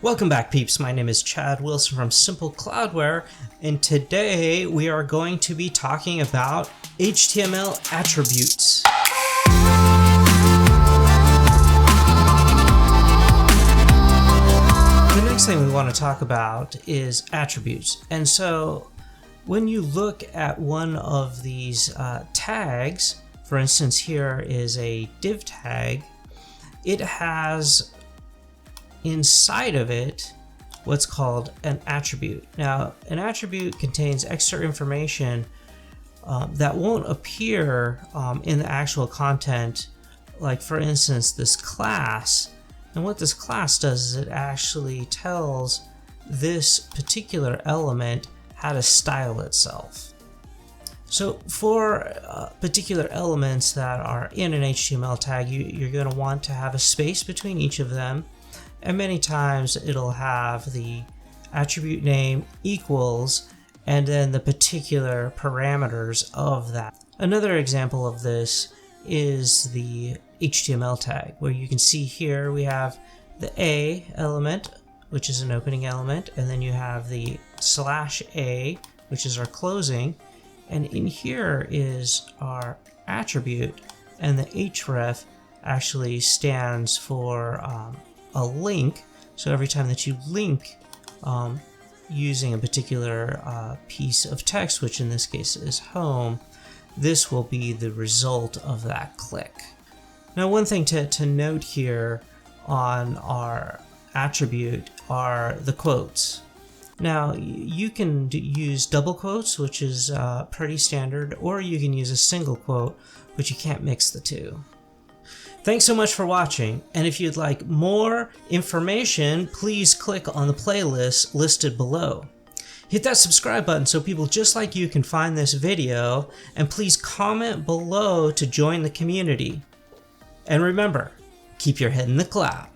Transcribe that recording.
Welcome back, peeps. My name is Chad Wilson from Simple Cloudware, and today we are going to be talking about HTML attributes. The next thing we want to talk about is attributes. And so when you look at one of these tags, for instance, here is a div tag, it has inside of it what's called an attribute. Now, an attribute contains extra information that won't appear in the actual content, like for instance this class. And what this class does is it actually tells this particular element how to style itself. So for particular elements that are in an HTML tag, you're going to want to have a space between each of them. And many times it'll have the attribute name equals and then the particular parameters of that. Another example of this is the HTML tag, where you can see here we have the A element, which is an opening element, and then you have the /A, which is our closing, and in here is our attribute, and the href actually stands for a link. So every time that you link using a particular piece of text, which in this case is home, this will be the result of that click. Now, one thing to note here on our attribute are the quotes. Now, you can use double quotes, which is pretty standard, or you can use a single quote, but you can't mix the two. Thanks so much for watching, and if you'd like more information, please click on the playlist listed below. Hit that subscribe button so people just like you can find this video, and please comment below to join the community. And remember, keep your head in the clouds.